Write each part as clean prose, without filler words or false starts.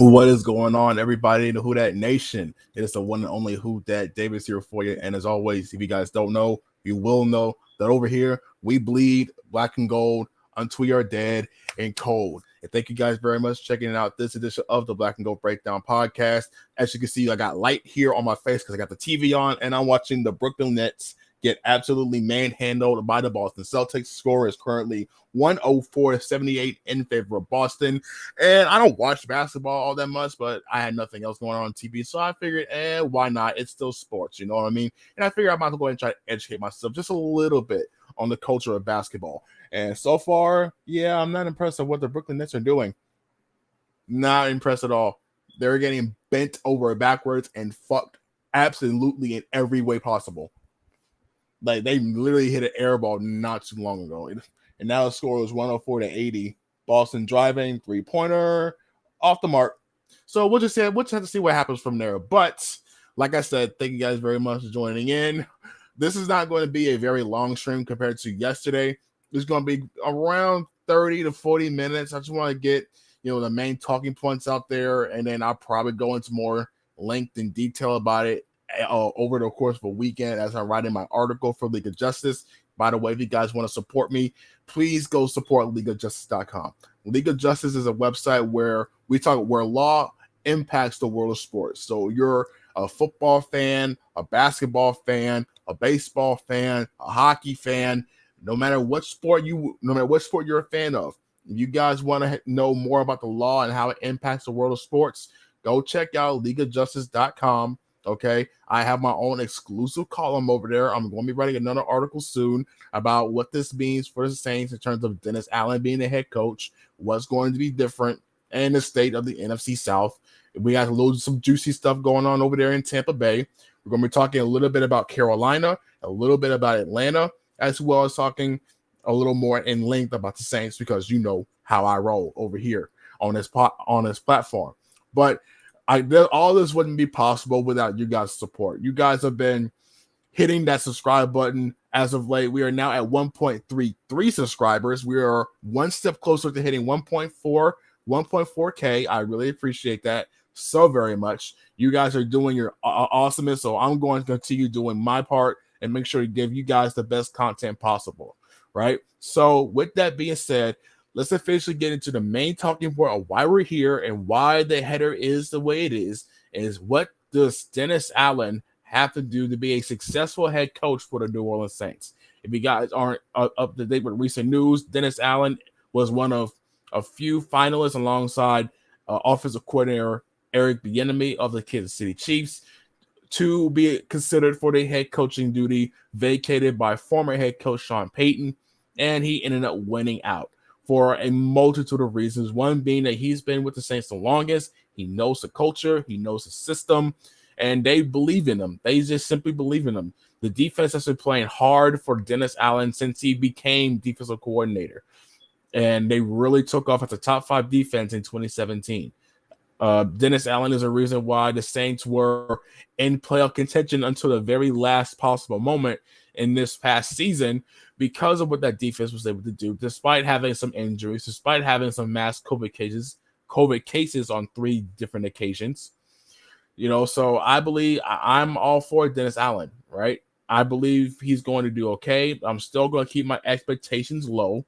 What is going on, everybody in the Who Dat Nation? It is the one and only Who Dat Davis here for you. And as always, if you guys don't know, you will know that over here we bleed black and gold until we are dead and cold. And thank you guys very much for checking out this edition of the Black and Gold Breakdown podcast. As you can see, I got light here on my face because I got the TV on and I'm watching the Brooklyn Nets get absolutely manhandled by the Boston Celtics. Score is currently 104-78 in favor of Boston. And I don't watch basketball all that much, but I had nothing else going on TV. So I figured, why not? It's still sports, you know what I mean? And I figured I might as well go ahead and try to educate myself just a little bit on the culture of basketball. And so far, yeah, I'm not impressed with what the Brooklyn Nets are doing. Not impressed at all. They're getting bent over backwards and fucked absolutely in every way possible. Like, they literally hit an air ball not too long ago. And now the score is 104-80. Boston driving, three-pointer, off the mark. So we'll just have to see what happens from there. But like I said, thank you guys very much for joining in. This is not going to be a very long stream compared to yesterday. It's going to be around 30 to 40 minutes. I just want to get, the main talking points out there, and then I'll probably go into more length and detail about it over the course of a weekend as I'm writing my article for League of Justice. By the way, if you guys want to support me, please go support leagueofjustice.com. League of Justice is a website where where law impacts the world of sports. So you're a football fan, a basketball fan, a baseball fan, a hockey fan, no matter what sport you're a fan of. If you guys want to know more about the law and how it impacts the world of sports, go check out leagueofjustice.com. Okay, I have my own exclusive column over there. I'm going to be writing another article soon about what this means for the Saints in terms of Dennis Allen being the head coach, what's going to be different, and the state of the NFC South. We got some juicy stuff going on over there in Tampa Bay. We're going to be talking a little bit about Carolina, a little bit about Atlanta, as well as talking a little more in length about the Saints, because you know how I roll over here on this platform. But all this wouldn't be possible without you guys' support. You guys have been hitting that subscribe button as of late. We are now at 1.33 subscribers. We are one step closer to hitting 1.4K. I really appreciate that so very much. You guys are doing your awesomeness, so I'm going to continue doing my part and make sure to give you guys the best content possible, right? So with that being said, let's officially get into the main talking point of why we're here and why the header is the way it is what does Dennis Allen have to do to be a successful head coach for the New Orleans Saints? If you guys aren't up to date with recent news, Dennis Allen was one of a few finalists alongside offensive coordinator Eric Bieniemy of the Kansas City Chiefs to be considered for the head coaching duty vacated by former head coach Sean Payton, and he ended up winning out for a multitude of reasons. One being that he's been with the Saints the longest. He knows the culture. He knows the system. And they believe in him. They just simply believe in him. The defense has been playing hard for Dennis Allen since he became defensive coordinator. And they really took off as a top 5 defense in 2017. Dennis Allen is a reason why the Saints were in playoff contention until the very last possible moment in this past season because of what that defense was able to do, despite having some injuries, despite having some mass COVID cases on 3 different occasions. So I believe I'm all for Dennis Allen, right? I believe he's going to do okay. I'm still going to keep my expectations low.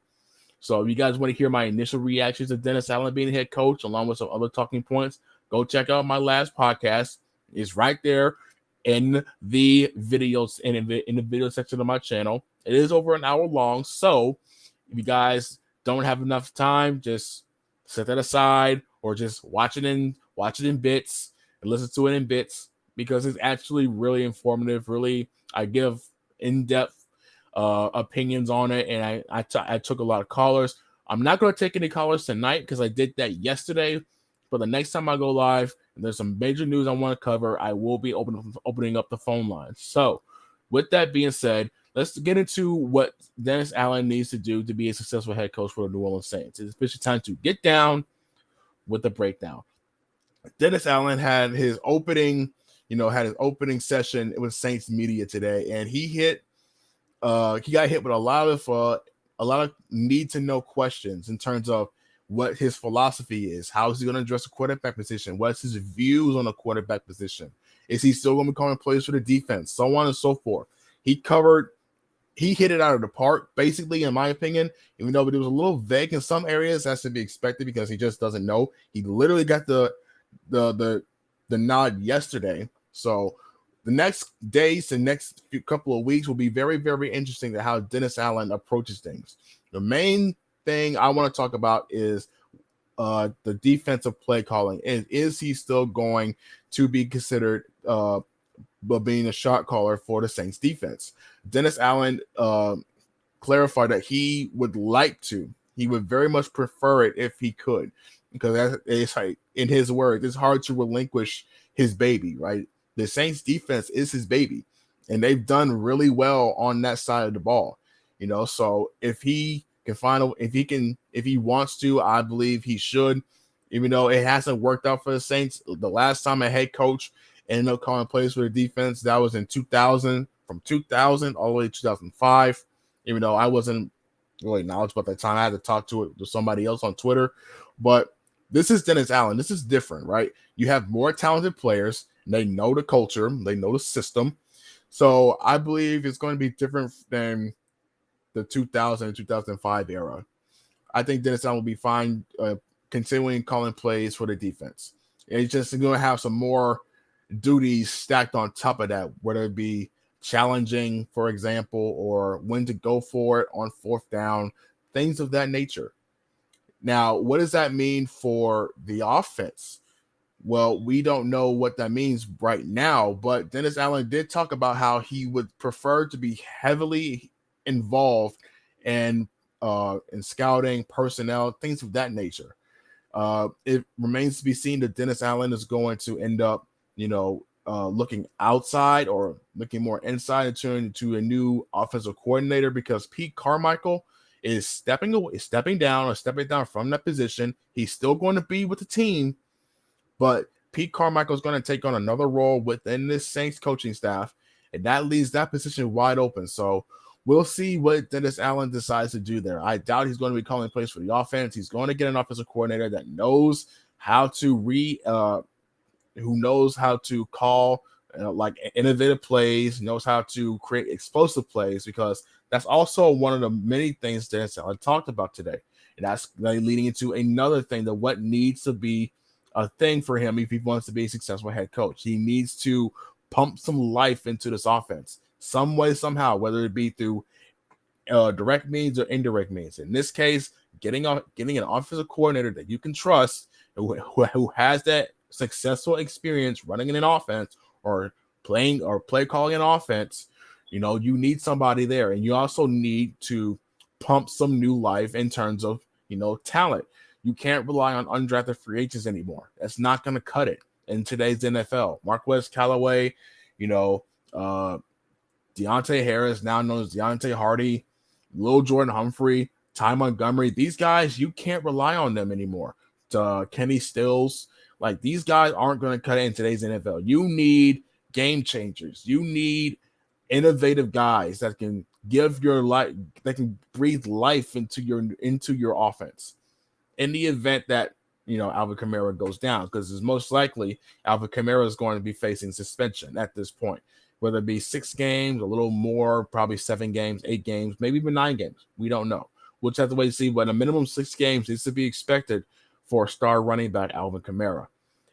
So if you guys want to hear my initial reactions to Dennis Allen being head coach, along with some other talking points, go check out my last podcast. It's right there in the videos in the video section of my channel. It is over an hour long. So if you guys don't have enough time, just set that aside or just watch it in bits and listen to it in bits, because it's actually really informative. Really, I give in-depth opinions on it, and I took a lot of callers. I'm not going to take any callers tonight because I did that yesterday, but the next time I go live and there's some major news I want to cover, I will be opening up the phone line. So with that being said, let's get into what Dennis Allen needs to do to be a successful head coach for the New Orleans Saints. It's officially time to get down with the breakdown. Dennis Allen had his opening session with Saints media today, and he got hit with a lot of need to know questions in terms of what his philosophy is. How is he going to address the quarterback position? What's his views on the quarterback position? Is he still going to be calling plays for the defense? So on and so forth. He hit it out of the park, basically, in my opinion, even though it was a little vague in some areas. That's to be expected because he just doesn't know. He literally got the nod yesterday. So the next days, the next couple of weeks will be very, very interesting to how Dennis Allen approaches things. The main thing I want to talk about is the defensive play calling. Is he still going to be considered being a shot caller for the Saints defense? Dennis Allen clarified that he would like to. He would very much prefer it if he could, because it's like, in his words, it's hard to relinquish his baby, right? The Saints defense is his baby, and they've done really well on that side of the ball. So if he wants to, I believe he should, even though it hasn't worked out for the Saints. The last time a head coach ended up calling plays for the defense, that was in 2000, from 2000 all the way to 2005, even though I wasn't really knowledgeable at that time. I had to talk to somebody else on Twitter. But this is Dennis Allen. This is different, right? You have more talented players. They know the culture. They know the system. So I believe it's going to be different than the 2000 and 2005 era. I think Dennis Allen will be fine continuing calling plays for the defense. It's just going to have some more duties stacked on top of that, whether it be challenging, for example, or when to go for it on fourth down, things of that nature. Now, what does that mean for the offense? Well, we don't know what that means right now, but Dennis Allen did talk about how he would prefer to be heavily involved in scouting, personnel, things of that nature. It remains to be seen that Dennis Allen is going to end up, looking outside or looking more inside and turning into a new offensive coordinator, because Pete Carmichael is stepping down from that position. He's still going to be with the team, but Pete Carmichael is going to take on another role within this Saints coaching staff, and that leaves that position wide open. So we'll see what Dennis Allen decides to do there. I doubt he's going to be calling plays for the offense. He's going to get an offensive coordinator that knows how to who knows how to call like innovative plays, knows how to create explosive plays, because that's also one of the many things Dennis Allen talked about today. And that's leading into another thing, that what needs to be a thing for him if he wants to be a successful head coach. He needs to pump some life into this offense some way, somehow, whether it be through direct means or indirect means. In this case, getting an offensive coordinator that you can trust, who has that successful experience running in an offense or playing or play calling an offense. You need somebody there, and you also need to pump some new life in terms of talent. You can't rely on undrafted free agents anymore. That's not going to cut it in today's NFL. Marquez Callaway, Deontay Harris, now known as Deontay Hardy, Lil Jordan Humphrey, Ty Montgomery. These guys, you can't rely on them anymore. Kenny Stills, like, these guys aren't going to cut it in today's NFL. You need game changers. You need innovative guys that can give your life, that can breathe life into your offense. In the event that Alvin Kamara goes down, because it's most likely Alvin Kamara is going to be facing suspension at this point, whether it be 6 games, a little more, probably 7 games, 8 games, maybe even 9 games. We don't know. We'll just have to wait and see. But a minimum 6 games is to be expected for star running back Alvin Kamara.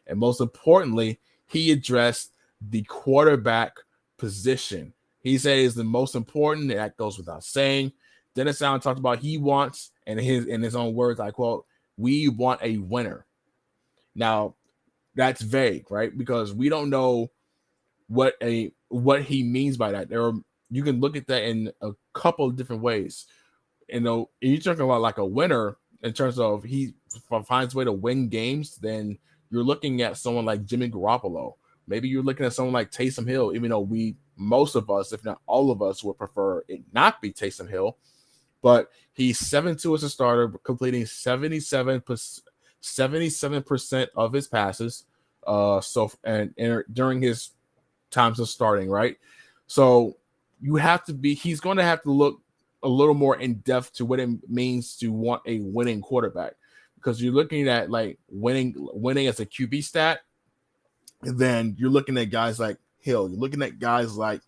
And most importantly, he addressed the quarterback position. He said is the most important. That goes without saying. Dennis Allen talked about he wants, and in his own words, I quote, "We want a winner." Now, that's vague, right? Because we don't know what he means by that. You can look at that in a couple of different ways. You're talking about like a winner in terms of he finds a way to win games, then you're looking at someone like Jimmy Garoppolo. Maybe you're looking at someone like Taysom Hill, even though most of us, if not all of us, would prefer it not be Taysom Hill. But he's 7-2 as a starter, completing 77% of his passes. During his times of starting, right? So he's going to have to look a little more in depth to what it means to want a winning quarterback. because you're looking at like winning as a QB stat, and then you're looking at guys like Hill. You're looking at guys like,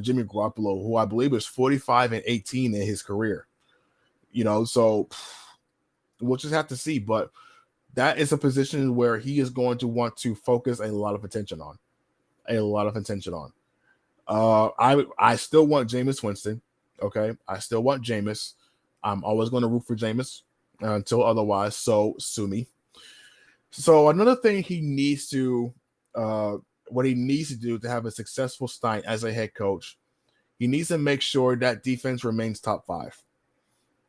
Jimmy Garoppolo, who I believe was 45-18 in his career. So we'll just have to see. But that is a position where he is going to want to focus a lot of attention on. I still want Jameis Winston. Okay, I still want Jameis. I'm always going to root for Jameis until otherwise. So sue me. So another thing he needs to, what he needs to do to have a successful stint as a head coach, he needs to make sure that defense remains top 5.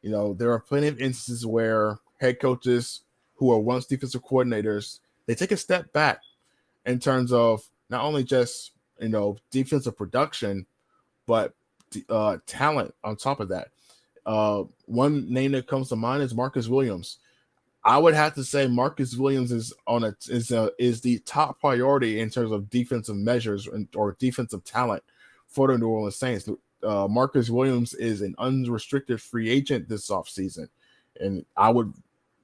There are plenty of instances where head coaches who are once defensive coordinators, they take a step back in terms of not only just, defensive production, but talent on top of that. One name that comes to mind is Marcus Williams. I would have to say Marcus Williams is the top priority in terms of defensive measures or defensive talent for the New Orleans Saints. Marcus Williams is an unrestricted free agent this offseason, and I would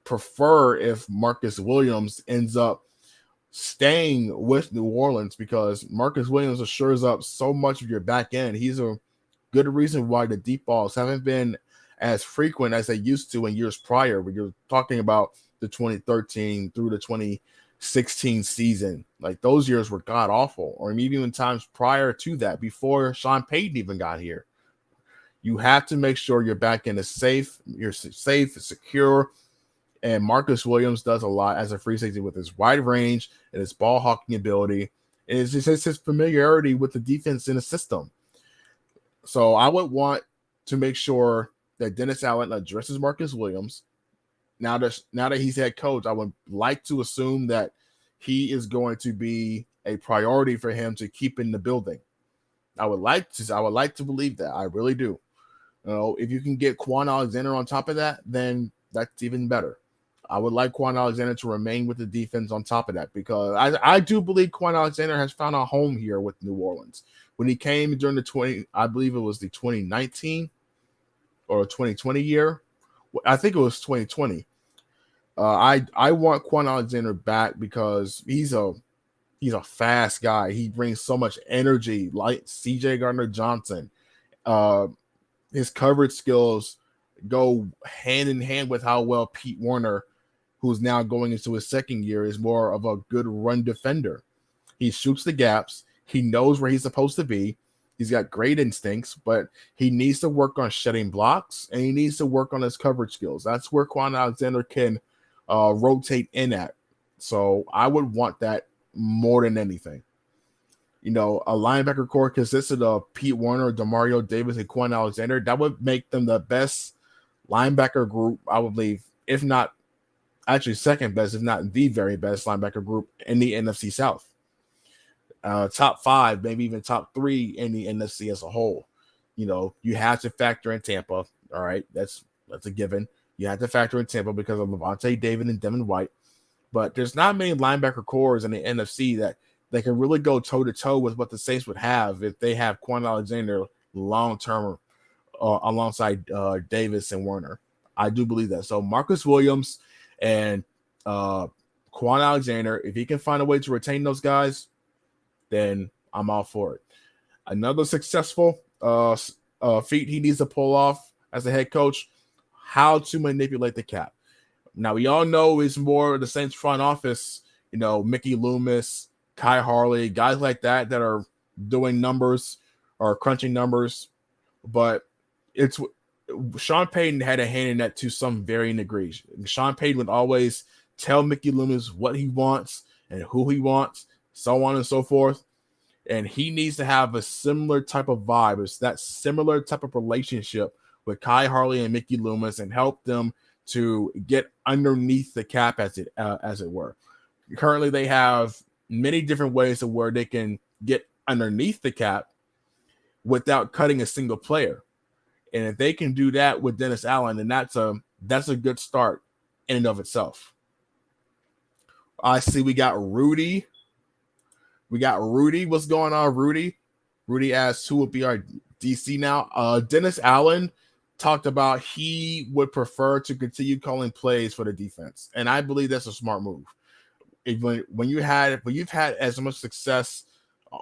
prefer if Marcus Williams ends up staying with New Orleans, because Marcus Williams assures up so much of your back end. He's a good reason why the deep balls haven't been as frequent as they used to in years prior. When you're talking about the 2013 through the 2016 season, like those years were god awful, or even times prior to that, before Sean Payton even got here. You have to make sure your back end is safe. You're safe, secure. And Marcus Williams does a lot as a free safety with his wide range and his ball hawking ability. And it's just his familiarity with the defense in the system. So I would want to make sure that Dennis Allen addresses Marcus Williams. Now that he's head coach, I would like to assume that he is going to be a priority for him to keep in the building. I would like to believe that. I really do. If you can get Quan Alexander on top of that, then that's even better. I would like Quan Alexander to remain with the defense on top of that, because I do believe Quan Alexander has found a home here with New Orleans. When he came during I believe it was the 2019 or 2020 year. I think it was 2020. I want Quan Alexander back because he's a fast guy. He brings so much energy, like CJ Gardner-Johnson. His coverage skills go hand in hand with how well Pete Werner, who's now going into his second year, is more of a good run defender. He shoots the gaps. He knows where he's supposed to be. He's got great instincts, but he needs to work on shedding blocks, and he needs to work on his coverage skills. That's where Quan Alexander can rotate in at. So I would want that more than anything. A linebacker core consisted of Pete Werner, Demario Davis, and Quan Alexander. That would make them the best linebacker group, I would believe, if not actually second best, if not the very best linebacker group in the NFC South. Top 5, maybe even top 3 in the NFC as a whole. You have to factor in Tampa. All right, that's a given. You have to factor in Tampa because of Levante David and Devin White. But there's not many linebacker cores in the NFC that they can really go toe-to-toe with what the Saints would have if they have Quan Alexander long-term alongside Davis and Werner. I do believe that. So Marcus Williams and Quan Alexander, if he can find a way to retain those guys, then I'm all for it. Another successful feat he needs to pull off as a head coach, how to manipulate the cap. Now, we all know it's more of the Saints front office, Mickey Loomis, Kai Harley, guys like that are doing numbers or crunching numbers. But it's Sean Payton had a hand in that to some varying degrees. Sean Payton would always tell Mickey Loomis what he wants and who he wants, so on and so forth. And he needs to have a similar type of vibe. It's that similar type of relationship with Kai Harley and Mickey Loomis, and help them to get underneath the cap, as it were. Currently, they have many different ways of where they can get underneath the cap without cutting a single player. And if they can do that with Dennis Allen, then that's a good start in and of itself. I see we got Rudy. What's going on, Rudy? Rudy asks who will be our DC now. Dennis Allen talked about he would prefer to continue calling plays for the defense, and I believe that's a smart move. When you've had as much success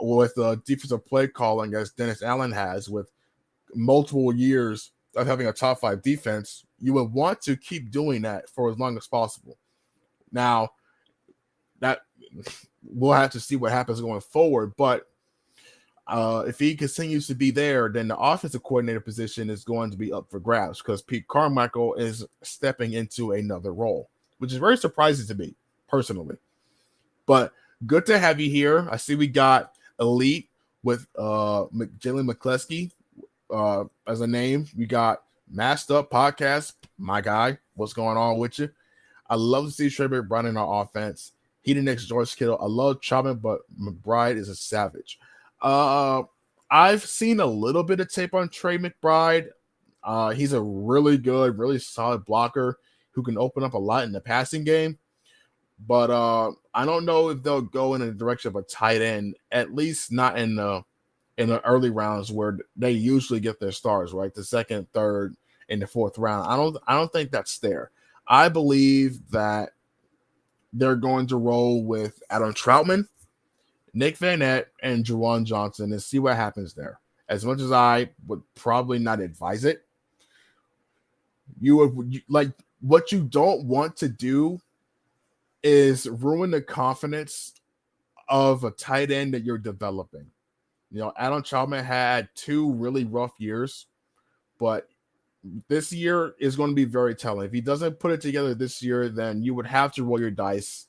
with defensive play calling as Dennis Allen has, with multiple years of having a top 5 defense, you would want to keep doing that for as long as possible. Now, that we'll have to see what happens going forward, but if he continues to be there, then the offensive coordinator position is going to be up for grabs because Pete Carmichael is stepping into another role, which is very surprising to me personally. But good to have you here. I see we got Elite with Jalen McCleskey as a name. We got Masked Up Podcast, my guy. What's going on with you? I love to see Trey McBride in our offense. He the next George Kittle. I love Chapman, but McBride is a savage. I've seen a little bit of tape on Trey McBride. He's a really good, really solid blocker who can open up a lot in the passing game. But I don't know if they'll go in the direction of a tight end, at least not in the early rounds where they usually get their stars, right? The second, third, and the fourth round. I don't think that's there. I believe that they're going to roll with Adam Troutman, Nick Vannett, and Juwan Johnson and see what happens there. As much as I would probably not advise it, what you don't want to do is ruin the confidence of a tight end that you're developing. You know, Adam Troutman had 2 really rough years, but this year is going to be very telling. If he doesn't put it together this year, then you would have to roll your dice,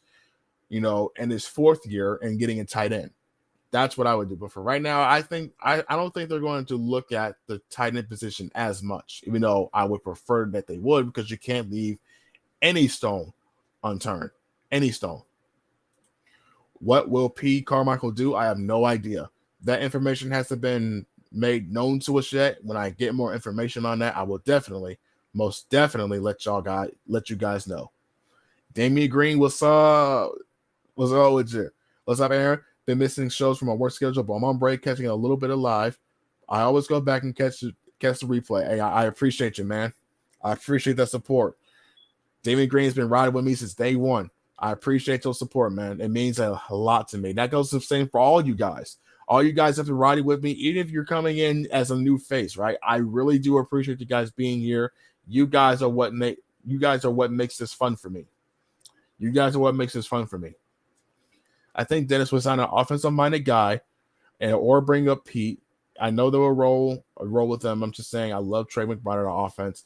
in his 4th year and getting a tight end. That's what I would do. But for right now, I don't think they're going to look at the tight end position as much, even though I would prefer that they would, because you can't leave any stone unturned. Any stone. What will P. Carmichael do? I have no idea. That information hasn't been made known to us yet. When I get more information on that, I will most definitely let you guys know. Damian Green, what's up? What's up with you? What's up, Aaron? Been missing shows from my work schedule, but I'm on break, catching a little bit of live. I always go back and catch the replay. Hey, I appreciate you, man. I appreciate that support. Damian Green's been riding with me since day one. I appreciate your support, man. It means a lot to me. That goes the same for all you guys. All you guys have been riding with me, even if you're coming in as a new face, right? I really do appreciate you guys being here. You guys are what makes this fun for me. You guys are what makes this fun for me. I think Dennis was on an offensive-minded guy, or bring up Pete. I know they will roll with them. I'm just saying I love Trey McBride on offense.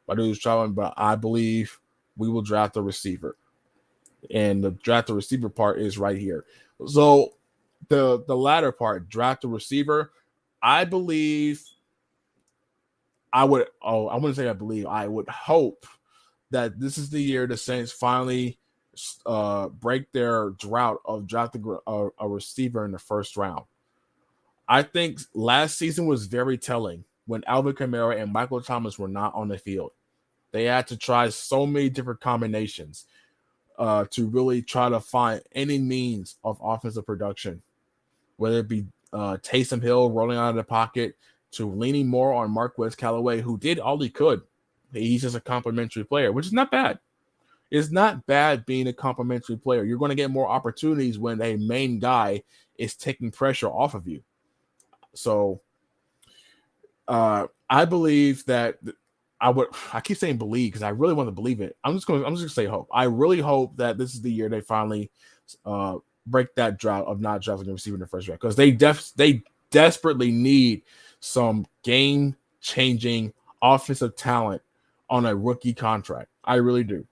I do traveling, but I believe we will draft a receiver. And the draft the receiver part is right here. So the latter part, draft a receiver, I believe I would hope that this is the year the Saints finally break their drought of drafting a receiver in the first round. I think last season was very telling when Alvin Kamara and Michael Thomas were not on the field. They had to try so many different combinations to really try to find any means of offensive production, whether it be Taysom Hill rolling out of the pocket to leaning more on Marquez Callaway, who did all he could. He's just a complimentary player, which is not bad. It's not bad being a complimentary player. You're going to get more opportunities when a main guy is taking pressure off of you. So I believe that I keep saying believe because I really want to believe it. I'm just going to say hope. I really hope that this is the year they finally break that drought of not drafting a receiver in the first round, because they desperately need some game-changing offensive talent on a rookie contract. I really do.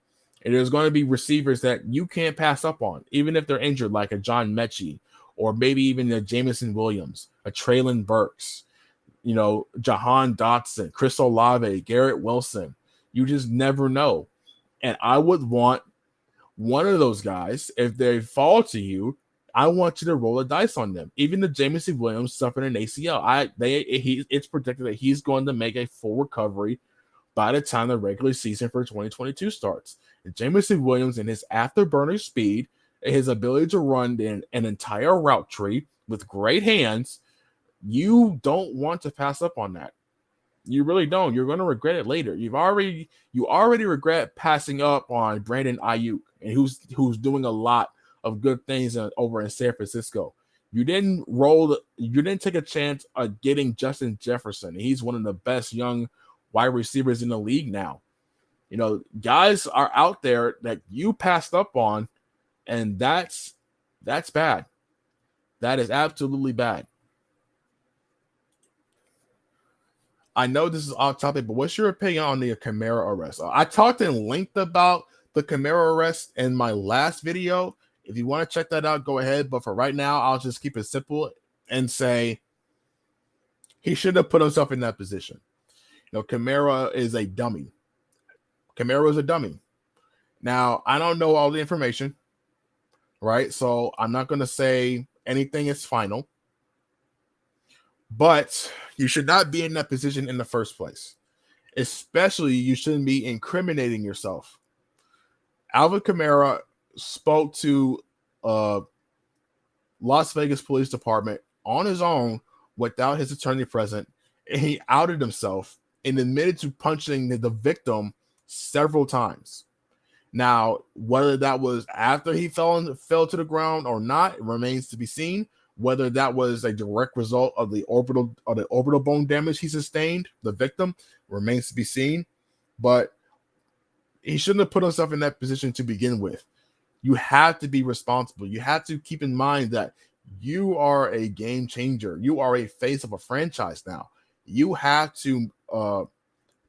And there's going to be receivers that you can't pass up on, even if they're injured, like a John Mechie, or maybe even a Jameson Williams, a Treylon Burks, Jahan Dotson, Chris Olave, Garrett Wilson. You just never know. And I would want one of those guys, if they fall to you, I want you to roll a dice on them. Even the Jameson Williams suffered an ACL. It's predicted that he's going to make a full recovery by the time the regular season for 2022 starts. And Jameson Williams and his afterburner speed, his ability to run an entire route tree with great hands, you don't want to pass up on that. You really don't. You're going to regret it later. You already regret passing up on Brandon Ayuk, and who's doing a lot of good things over in San Francisco. You didn't take a chance on getting Justin Jefferson. He's one of the best young wide receivers in the league now. You know, guys are out there that you passed up on, and that's bad. That is absolutely bad. I know this is off topic, but what's your opinion on the Kamara arrest? I talked in length about the Kamara arrest in my last video. If you want to check that out, go ahead. But for right now, I'll just keep it simple and say he should have put himself in that position. You know, Kamara is a dummy. Kamara is a dummy. Now, I don't know all the information, right? So I'm not going to say anything is final. But you should not be in that position in the first place. Especially, you shouldn't be incriminating yourself. Alvin Kamara spoke to Las Vegas Police Department on his own without his attorney present, and he outed himself and admitted to punching the victim several times. Now, whether that was after he fell to the ground or not, it remains to be seen. Whether that was a direct result of the orbital bone damage he sustained, the victim, remains to be seen. But he shouldn't have put himself in that position to begin with. You have to be responsible. You have to keep in mind that you are a game changer. You are a face of a franchise now. You have to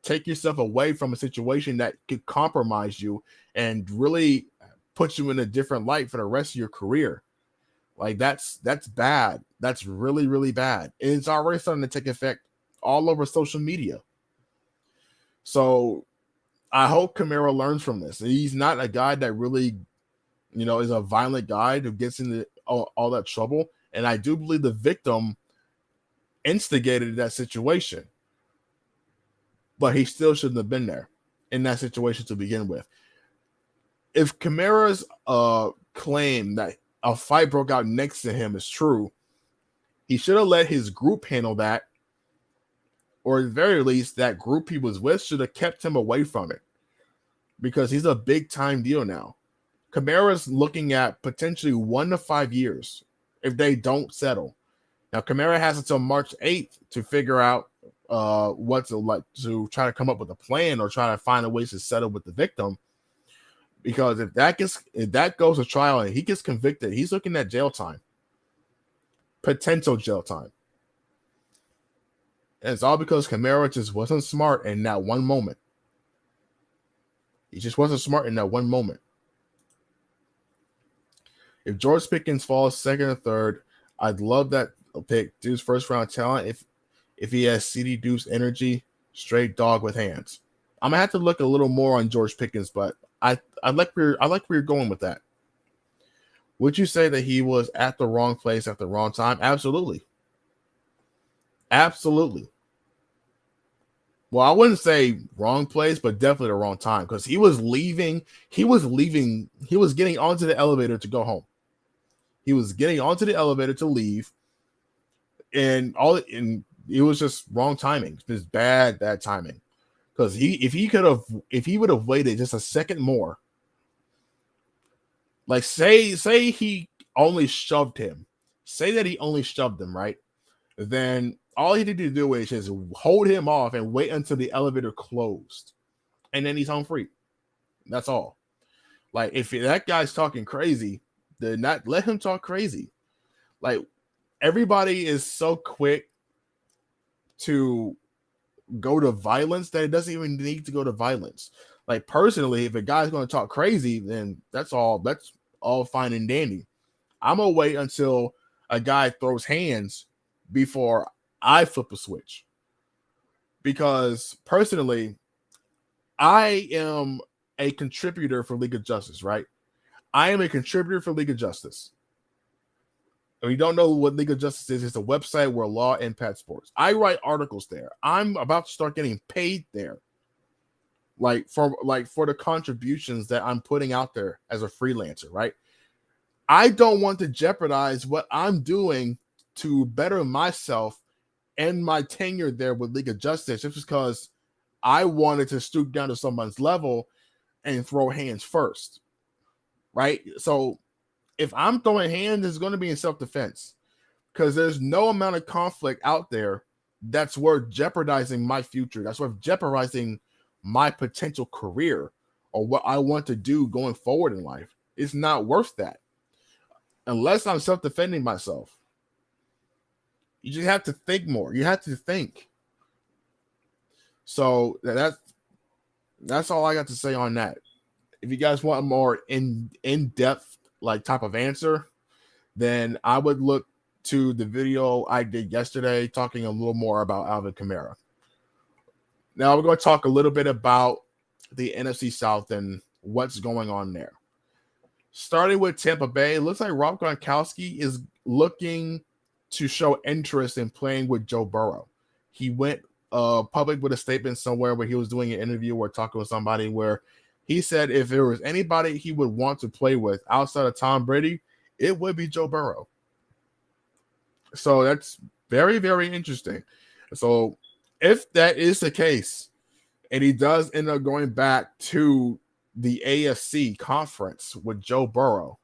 take yourself away from a situation that could compromise you and really put you in a different light for the rest of your career. Like that's bad. That's really, really bad. And it's already starting to take effect all over social media. So I hope Kamara learns from this. He's not a guy that really, is a violent guy who gets into all that trouble. And I do believe the victim instigated that situation. But he still shouldn't have been there in that situation to begin with. If Kamara's claim that a fight broke out next to him is true, he should have let his group handle that, or at the very least, that group he was with should have kept him away from it, because he's a big-time deal now. Kamara's looking at potentially 1 to 5 years if they don't settle. Now, Kamara has until March 8th to figure out what to try to come up with a plan or try to find a way to settle with the victim. Because if that goes to trial and he gets convicted, he's looking at jail time, potential jail time. And it's all because Kamara just wasn't smart in that one moment. He just wasn't smart in that one moment. If George Pickens falls second or third, I'd love that pick. Dude's first round talent. If he has CD Deuce energy, straight dog with hands. I'm gonna have to look a little more on George Pickens, but I like where you're going with that. Would you say that he was at the wrong place at the wrong time? Absolutely. Absolutely. Well, I wouldn't say wrong place, but definitely the wrong time, because he was leaving. He was getting onto the elevator to go home. He was getting onto the elevator to leave, and it was just wrong timing. Just bad timing. Because if he would have waited just a second more, like say he only shoved him, say that he only shoved him, right? Then all he needed to do is just hold him off and wait until the elevator closed, and then he's home free. That's all. Like, if that guy's talking crazy, then not let him talk crazy. Like, everybody is so quick to go to violence that it doesn't even need to go to violence. Like, personally, if a guy's going to talk crazy, then that's all fine and dandy. I'm gonna wait until a guy throws hands before I flip a switch, because personally, I am a contributor for League of Justice, right? I am a contributor for League of Justice. If you don't know what League of Justice is, it's a website where law impacts sports. I write articles there. I'm about to start getting paid there, for the contributions that I'm putting out there as a freelancer, right? I don't want to jeopardize what I'm doing to better myself end my tenure there with League of Justice just because I wanted to stoop down to someone's level and throw hands first, right? So if I'm throwing hands, it's going to be in self-defense because there's no amount of conflict out there that's worth jeopardizing my future. That's worth jeopardizing my potential career or what I want to do going forward in life. It's not worth that unless I'm self-defending myself. You just have to think more. You have to think. So that's all I got to say on that. If you guys want a more in-depth like type of answer, then I would look to the video I did yesterday talking a little more about Alvin Kamara. Now we're going to talk a little bit about the NFC South and what's going on there. Starting with Tampa Bay, it looks like Rob Gronkowski is looking to show interest in playing with Joe Burrow. He went public with a statement somewhere where he was doing an interview or talking with somebody where he said if there was anybody he would want to play with outside of Tom Brady, it would be Joe Burrow. So that's very, very interesting. So if that is the case, and he does end up going back to the AFC conference with Joe Burrow,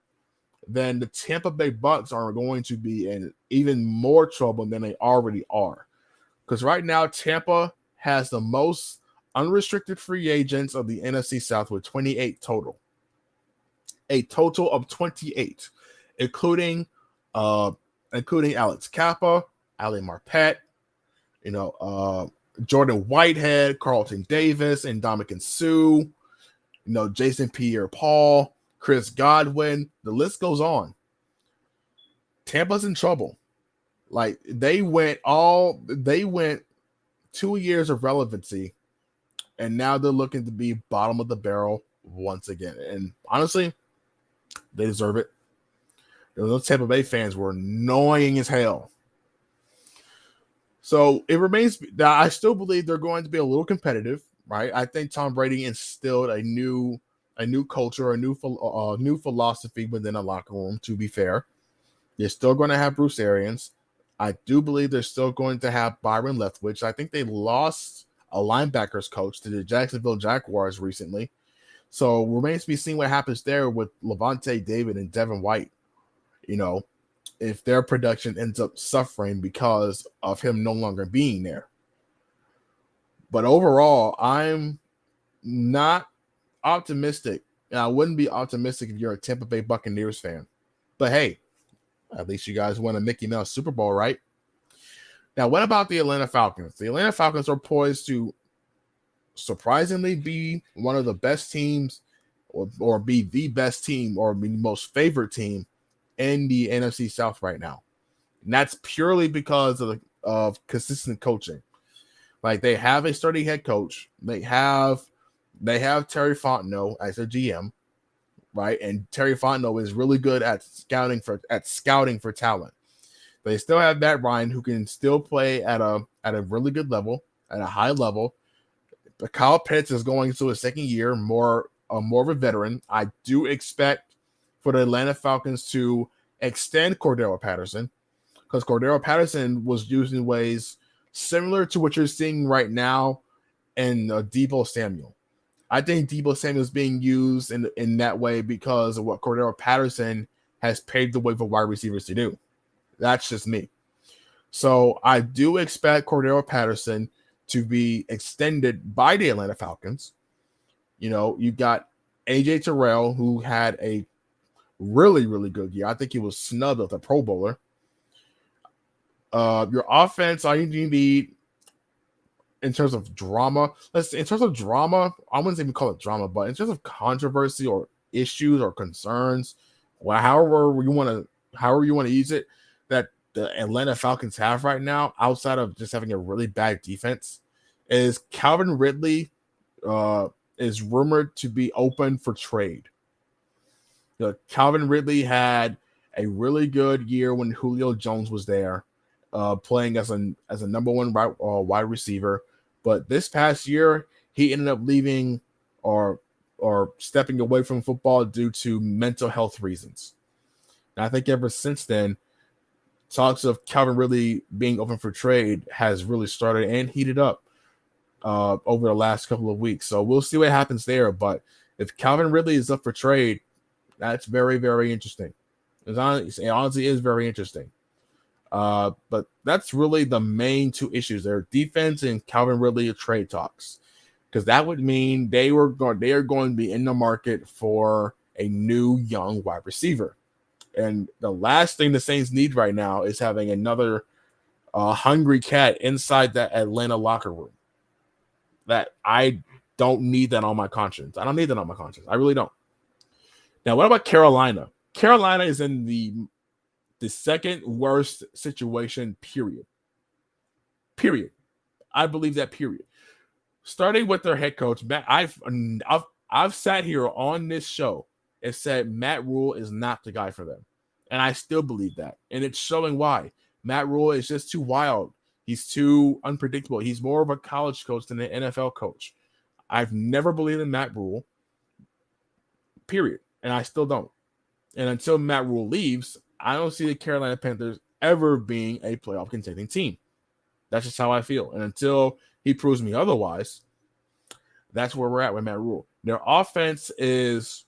then the Tampa Bay Bucks are going to be in even more trouble than they already are. Because right now, Tampa has the most unrestricted free agents of the NFC South with 28 total. A total of 28, including Alex Kappa, Ali Marpet, Jordan Whitehead, Carlton Davis, and Ndamukong Suh, Jason Pierre-Paul, Chris Godwin. The list goes on. Tampa's in trouble. Like they went 2 years of relevancy, and now they're looking to be bottom of the barrel once again. And honestly, they deserve it. Those Tampa Bay fans were annoying as hell. So it remains that I still believe they're going to be a little competitive, right? I think Tom Brady instilled a new culture, a new philosophy within a locker room. To be fair, they're still going to have Bruce Arians. I do believe they're still going to have Byron Leftwich. I think they lost a linebackers coach to the Jacksonville Jaguars recently. So remains to be seen what happens there with Levante David and Devin White. If their production ends up suffering because of him no longer being there. But overall, I'm not optimistic. And I wouldn't be optimistic if you're a Tampa Bay Buccaneers fan. But hey, at least you guys won a Mickey Mouse Super Bowl, right? Now, what about the Atlanta Falcons? The Atlanta Falcons are poised to surprisingly be one of the best teams or be the best team or be the most favorite team in the NFC South right now. And that's purely because of consistent coaching. Like they have a sturdy head coach. They have Terry Fontenot as their GM, right? And Terry Fontenot is really good at scouting for talent. They still have Matt Ryan, who can still play at a really good level, at a high level. But Kyle Pitts is going into his second year, more of a veteran. I do expect for the Atlanta Falcons to extend Cordero Patterson, because Cordero Patterson was used in ways similar to what you're seeing right now in Deebo Samuel. I think Deebo Samuel is being used in that way because of what Cordero Patterson has paved the way for wide receivers to do. That's just me. So I do expect Cordero Patterson to be extended by the Atlanta Falcons. You've got AJ Terrell, who had a really, really good year. I think he was snubbed as a Pro Bowler. Your offense, all you need in terms of drama. I wouldn't even call it drama, but in terms of controversy or issues or concerns, however you want to use it, that the Atlanta Falcons have right now, outside of just having a really bad defense, is Calvin Ridley is rumored to be open for trade. Calvin Ridley had a really good year when Julio Jones was there, playing as a number one wide receiver. But this past year, he ended up leaving or stepping away from football due to mental health reasons. And I think ever since then, talks of Calvin Ridley being open for trade has really started and heated up over the last couple of weeks. So we'll see what happens there. But if Calvin Ridley is up for trade, that's very, very interesting. It honestly is very interesting. But that's really the main two issues there: defense and Calvin Ridley trade talks, because that would mean they are going to be in the market for a new young wide receiver. And the last thing the Saints need right now is having another hungry cat inside that Atlanta locker room. That I don't need that on my conscience. I don't need that on my conscience. I really don't. Now, what about Carolina? Carolina is in the second worst situation, period. Period. I believe that, period. Starting with their head coach, Matt, I've sat here on this show and said Matt Rule is not the guy for them. And I still believe that. And it's showing why. Matt Rule is just too wild. He's too unpredictable. He's more of a college coach than an NFL coach. I've never believed in Matt Rule, period. And I still don't. And until Matt Rule leaves, I don't see the Carolina Panthers ever being a playoff contending team. That's just how I feel. And until he proves me otherwise, that's where we're at with Matt Rule. Their offense is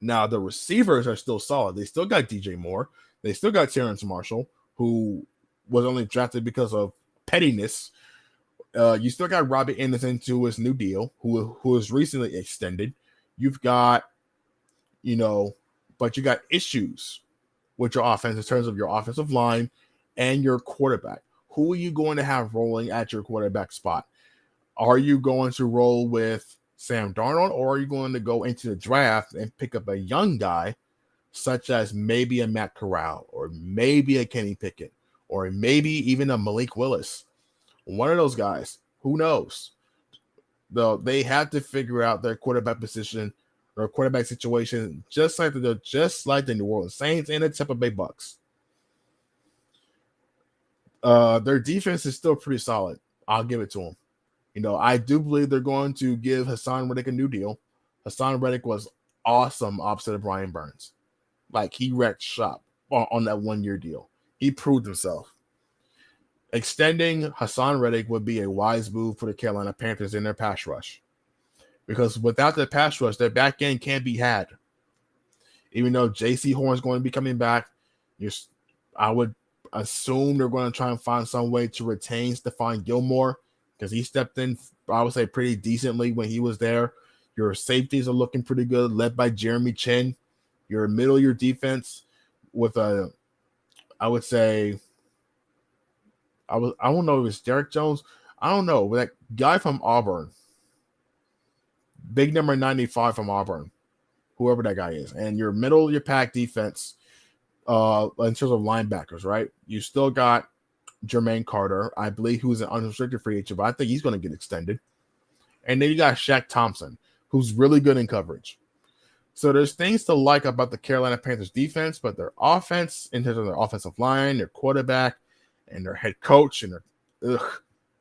Now, the receivers are still solid. They still got DJ Moore. They still got Terrence Marshall, who was only drafted because of pettiness. You still got Robbie Anderson to his new deal, who was recently extended. You've got, but you got issues with your offense in terms of your offensive line and your quarterback. Who are you going to have rolling at your quarterback spot? Are you going to roll with Sam Darnold, or are you going to go into the draft and pick up a young guy, such as maybe a Matt Corral, or maybe a Kenny Pickett, or maybe even a Malik Willis? One of those guys. Who knows? Though they have to figure out their quarterback position or quarterback situation, just like the New Orleans Saints and the Tampa Bay Bucks. Their defense is still pretty solid. I'll give it to them. I do believe they're going to give Hassan Reddick a new deal. Hassan Reddick was awesome opposite of Brian Burns. Like, he wrecked shop on that 1-year deal. He proved himself. Extending Hassan Reddick would be a wise move for the Carolina Panthers in their pass rush. Because without the pass rush, their back end can't be had. Even though J.C. Horn is going to be coming back, I would assume they're going to try and find some way to retain Stephon Gilmore, because he stepped in, I would say, pretty decently when he was there. Your safeties are looking pretty good, led by Jeremy Chin. Your middle of your defense with I would say, I don't know if it's Derek Jones. I don't know. That guy from Auburn. Big number 95 from Auburn. Whoever that guy is. And your middle of your pack defense, in terms of linebackers, right? You still got Jermaine Carter, I believe, who's an unrestricted free agent, but I think he's going to get extended. And then you got Shaq Thompson, who's really good in coverage. So there's things to like about the Carolina Panthers defense, but their offense, in terms of their offensive line, their quarterback, and their head coach, and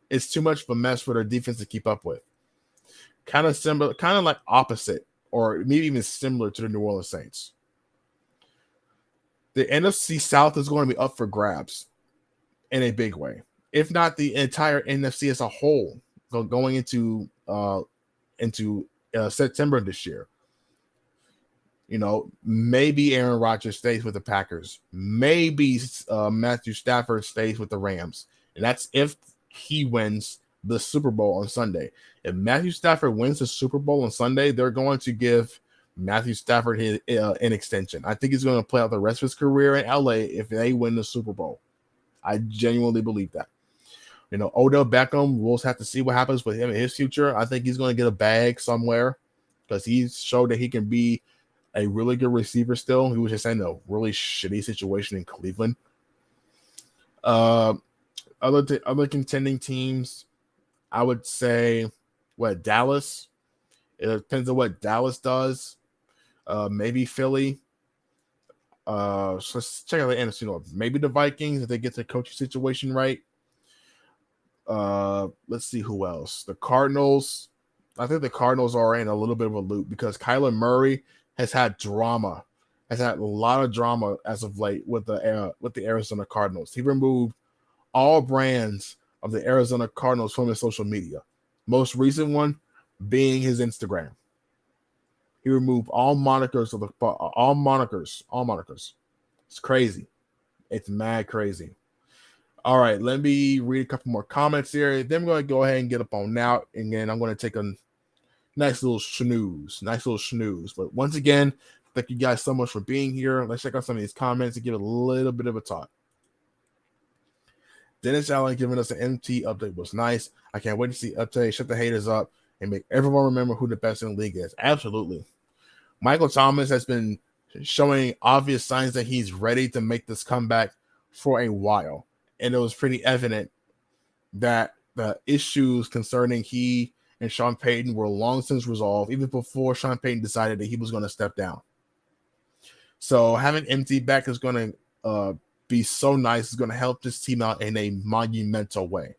it's too much of a mess for their defense to keep up with. Kind of similar, kind of like opposite, or maybe even similar to the New Orleans Saints. The NFC South is going to be up for grabs in a big way, if not the entire NFC as a whole, going into September this year. Maybe Aaron Rodgers stays with the Packers. Maybe Matthew Stafford stays with the Rams. And that's if he wins the Super Bowl on Sunday. If Matthew Stafford wins the Super Bowl on Sunday, they're going to give Matthew Stafford an extension. I think he's going to play out the rest of his career in LA if they win the Super Bowl. I genuinely believe that. Odell Beckham, we'll have to see what happens with him in his future. I think he's going to get a bag somewhere because he's showed that he can be a really good receiver still. He was just in a really shitty situation in Cleveland. Other contending teams, I would say, Dallas. It depends on what Dallas does. Maybe Philly. So let's check out the NFC North. Maybe the Vikings if they get the coaching situation right. Let's see who else. The Cardinals. I think the Cardinals are in a little bit of a loop because Kyler Murray has had drama has had a lot of drama as of late with the Arizona Cardinals. He removed all brands of the Arizona Cardinals from his social media. Most recent one being his Instagram. He removed all monikers of the all monikers, all monikers. It's crazy. It's mad crazy. All right, let me read a couple more comments here. Then we're going to go ahead and get up on now, and then I'm going to take a nice little snooze. But once again, thank you guys so much for being here. Let's check out some of these comments and give it a little bit of a talk. Dennis Allen giving us an MT update was nice. I can't wait to see update, shut the haters up, and make everyone remember who the best in the league is. Absolutely. Michael Thomas has been showing obvious signs that he's ready to make this comeback for a while. And it was pretty evident that the issues concerning he and Sean Payton were long since resolved, even before Sean Payton decided that he was going to step down. So having MT back is going to be so nice. It's going to help this team out in a monumental way.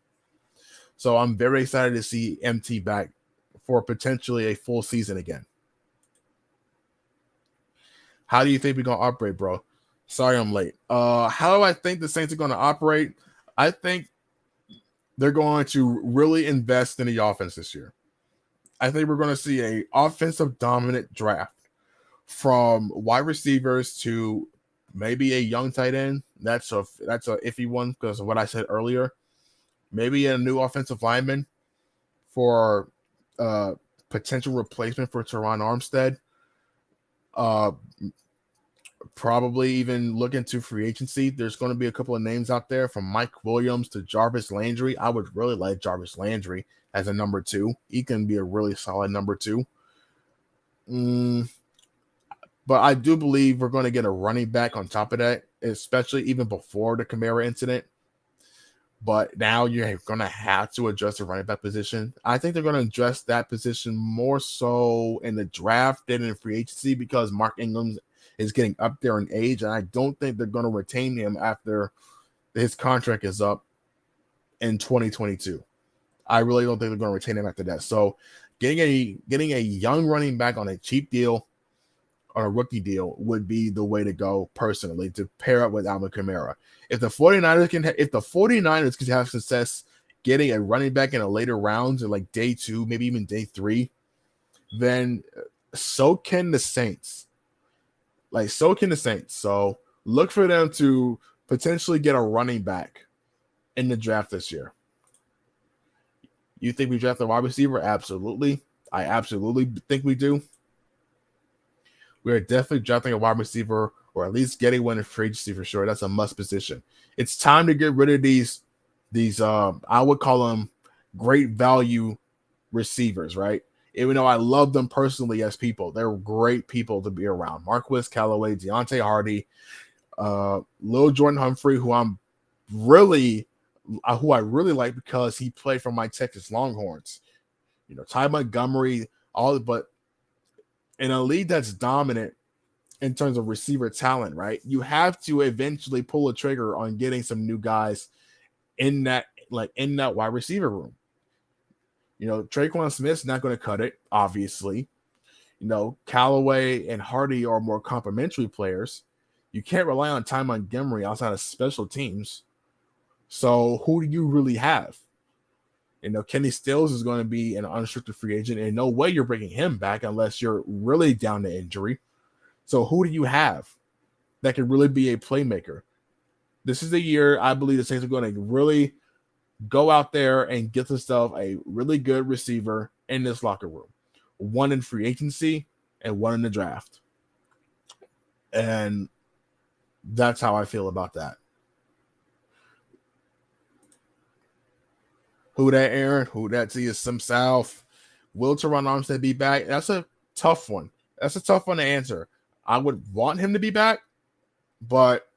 So I'm very excited to see MT back for potentially a full season again. How do you think we're going to operate, bro? Sorry I'm late. How do I think the Saints are going to operate? I think they're going to really invest in the offense this year. I think we're going to see a offensive dominant draft from wide receivers to maybe a young tight end. That's a iffy one because of what I said earlier. Maybe a new offensive lineman for potential replacement for Teron Armstead. Probably even look into free agency. There's going to be a couple of names out there from Mike Williams to Jarvis Landry. I would really like Jarvis Landry as a number 2. He can be a really solid number 2. But I do believe we're going to get a running back on top of that, especially even before the Kamara incident. But now you're going to have to address the running back position. I think they're going to address that position more so in the draft than in free agency because Mark Ingram is getting up there in age, and I don't think they're going to retain him after his contract is up in 2022. I really don't think they're going to retain him after that. So getting a young running back on a cheap deal, on a rookie deal, would be the way to go personally to pair up with Alvin Kamara. If the 49ers can have success getting a running back in a later rounds, in like day 2, maybe even day 3, then so can the Saints. So look for them to potentially get a running back in the draft this year. You think we draft a wide receiver? Absolutely. I absolutely think we do. We are definitely drafting a wide receiver or at least getting one in free agency for sure. That's a must position. It's time to get rid of these I would call them great value receivers, right? Even though I love them personally as people, they're great people to be around. Marquez Callaway, Deontay Hardy, Lil Jordan Humphrey, who I really like because he played for my Texas Longhorns. You know, Ty Montgomery, but in a league that's dominant in terms of receiver talent, right? You have to eventually pull a trigger on getting some new guys in that wide receiver room. You know, Traquan Smith's not going to cut it, obviously. You know, Callaway and Hardy are more complementary players. You can't rely on Ty Montgomery outside of special teams. So who do you really have? You know, Kenny Stills is going to be an unrestricted free agent, and no way you're bringing him back unless you're really down to injury. So who do you have that can really be a playmaker? This is the year I believe the Saints are going to really go out there and get themselves a really good receiver in this locker room. One in free agency and one in the draft. And that's how I feel about that. Who that, Aaron? Who that to you? Some South. Will Teron Armstead be back? That's a tough one. That's a tough one to answer. I would want him to be back, but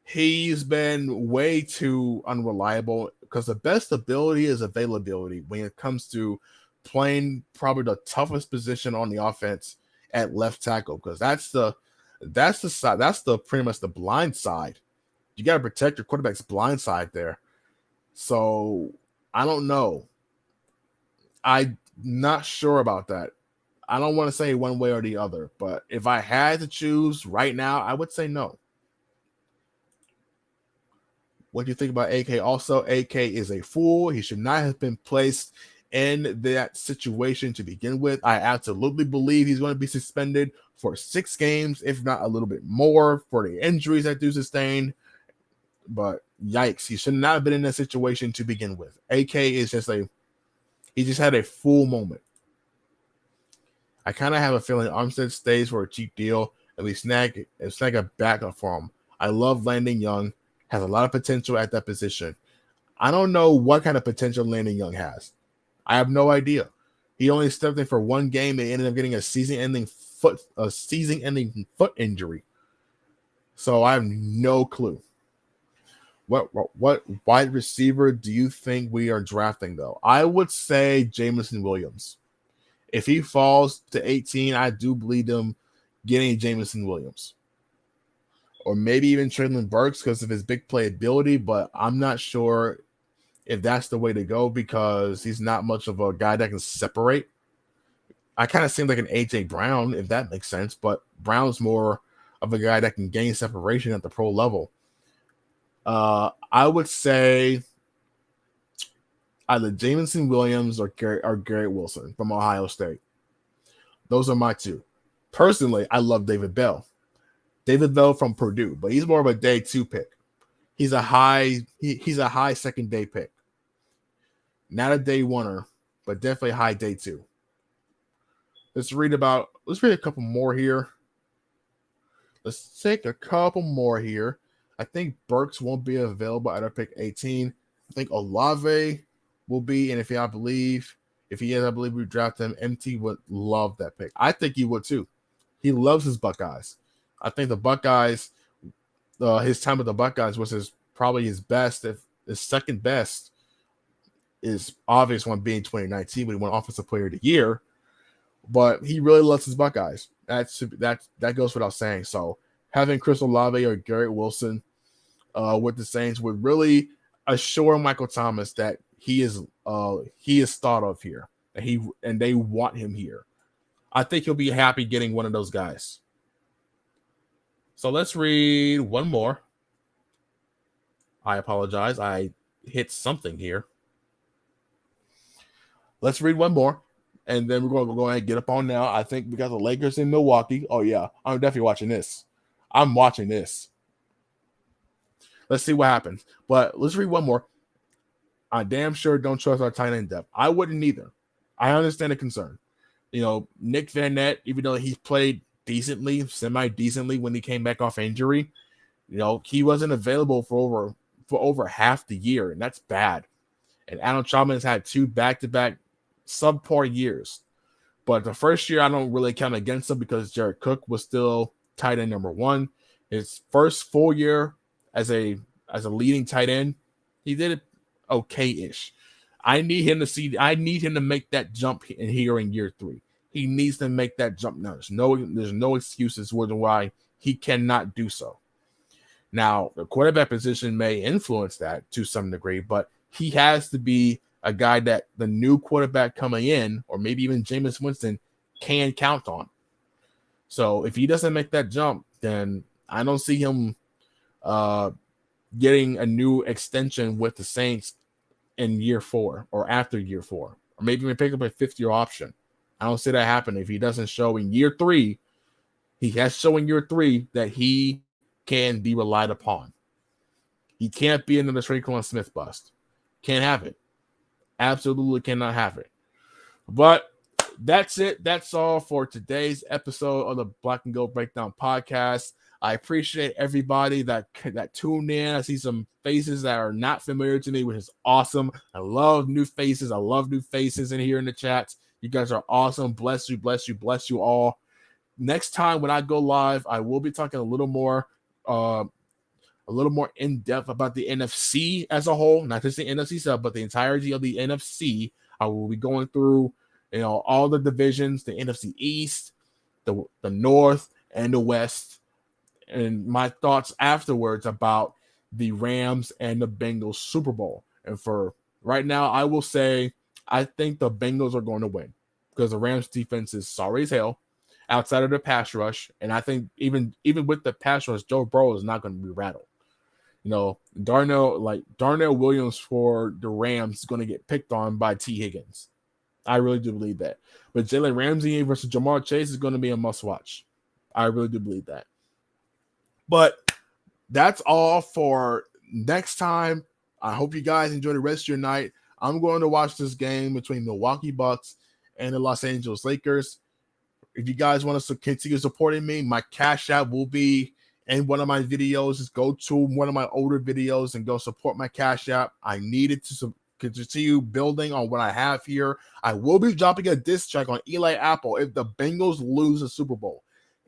he's been way too unreliable because the best ability is availability when it comes to playing probably the toughest position on the offense at left tackle, because that's the side, that's the pretty much the blind side. You got to protect your quarterback's blind side there. So I don't know. I'm not sure about that. I don't want to say one way or the other, but if I had to choose right now, I would say no. What do you think about AK? Also, AK is a fool. He should not have been placed in that situation to begin with. I absolutely believe he's going to be suspended for 6 games, if not a little bit more, for the injuries that do sustain. But yikes, he should not have been in that situation to begin with. AK is he just had a full moment. I kind of have a feeling Armstead stays for a cheap deal and we snag a backup for him. I love Landon Young, has a lot of potential at that position. I don't know what kind of potential Landon Young has. I have no idea. He only stepped in for 1 game and ended up getting a season-ending foot injury. So I have no clue. What wide receiver do you think we are drafting, though? I would say Jameson Williams. If he falls to 18, I do believe them getting Jameson Williams. Or maybe even Treylon Burks because of his big playability, but I'm not sure if that's the way to go because he's not much of a guy that can separate. I kind of seem like an AJ Brown, if that makes sense, but Brown's more of a guy that can gain separation at the pro level. I would say either Jameson Williams or Garrett Wilson from Ohio State. Those are my 2. Personally, I love David Bell. David Bell from Purdue, but he's more of a day 2 pick. He's a high second day pick. Not a day 1er, but definitely high day 2. Let's read a couple more here. Let's take a couple more here. I think Burks won't be available at our pick 18. I think Olave will be, and if he is, I believe we draft him. MT would love that pick. I think he would too. He loves his Buckeyes. I think the Buckeyes, his time with the Buckeyes was probably his best. If his second best is obvious one being 2019 when he won Offensive Player of the Year, but he really loves his Buckeyes. That goes without saying. So having Chris Olave or Garrett Wilson with the Saints would really assure Michael Thomas that he is thought of here, and they want him here. I think he'll be happy getting one of those guys. So let's read one more. I apologize. I hit something here. Let's read one more, and then we're going to go ahead and get up on now. I think we got the Lakers in Milwaukee. Oh, yeah. I'm definitely watching this. I'm watching this. Let's see what happens. But let's read one more. I damn sure don't trust our tight end depth. I wouldn't either. I understand the concern. Nick Van Nett, even though he played decently, semi-decently when he came back off injury, he wasn't available for over half the year, and that's bad. And Adam Trautman has had 2 back-to-back subpar years. But the first year, I don't really count against him because Jared Cook was still tight end number 1. His first full year as a leading tight end, he did it okay-ish. I need him to make that jump here in year 3. He needs to make that jump now. There's no excuses for why he cannot do so. Now, the quarterback position may influence that to some degree, but he has to be a guy that the new quarterback coming in, or maybe even Jameis Winston, can count on. So if he doesn't make that jump, then I don't see him getting a new extension with the Saints in year 4 or after year 4, or maybe even pick up a 5th-year option. I don't see that happening if he doesn't show in year 3. He has shown in year 3 that he can be relied upon. He can't be another Tre'Quan Smith bust. Can't have it. Absolutely cannot have it. But that's it. That's all for today's episode of the Black and Gold Breakdown podcast. I appreciate everybody that tuned in. I see some faces that are not familiar to me, which is awesome. I love new faces. I love new faces in here in the chats. You guys are awesome. Bless you, bless you, bless you all. Next time when I go live, I will be talking a little more in depth about the NFC as a whole, not just the NFC sub, but the entirety of the NFC. I will be going through, all the divisions, the NFC East, the North, and the West, and my thoughts afterwards about the Rams and the Bengals Super Bowl. And for right now, I will say I think the Bengals are going to win. because the Rams defense is sorry as hell outside of the pass rush. And I think even with the pass rush, Joe Burrow is not going to be rattled. You know, Darnell Williams for the Rams is going to get picked on by T. Higgins. I really do believe that. But Jalen Ramsey versus Jamar Chase is going to be a must watch. I really do believe that. But that's all for next time. I hope you guys enjoy the rest of your night. I'm going to watch this game between Milwaukee Bucks and the Los Angeles Lakers. If you guys want to continue supporting me, my Cash App will be in one of my videos. Just go to one of my older videos and go support my Cash App. I needed to continue building on what I have here. I will be dropping a diss track on Eli Apple if the Bengals lose the Super Bowl.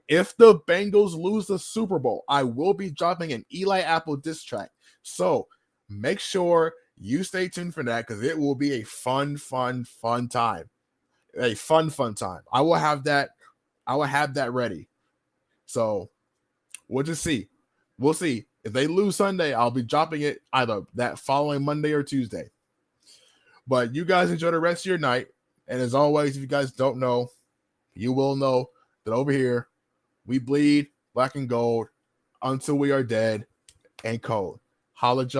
If the Bengals lose the Super Bowl, I will be dropping an Eli Apple diss track. So make sure you stay tuned for that because it will be a fun time. A fun time. I will have that ready. So we'll just see. We'll see. If they lose Sunday, I'll be dropping it either that following Monday or Tuesday. But you guys enjoy the rest of your night. And as always, if you guys don't know, you will know that over here, we bleed black and gold until we are dead and cold. Holla,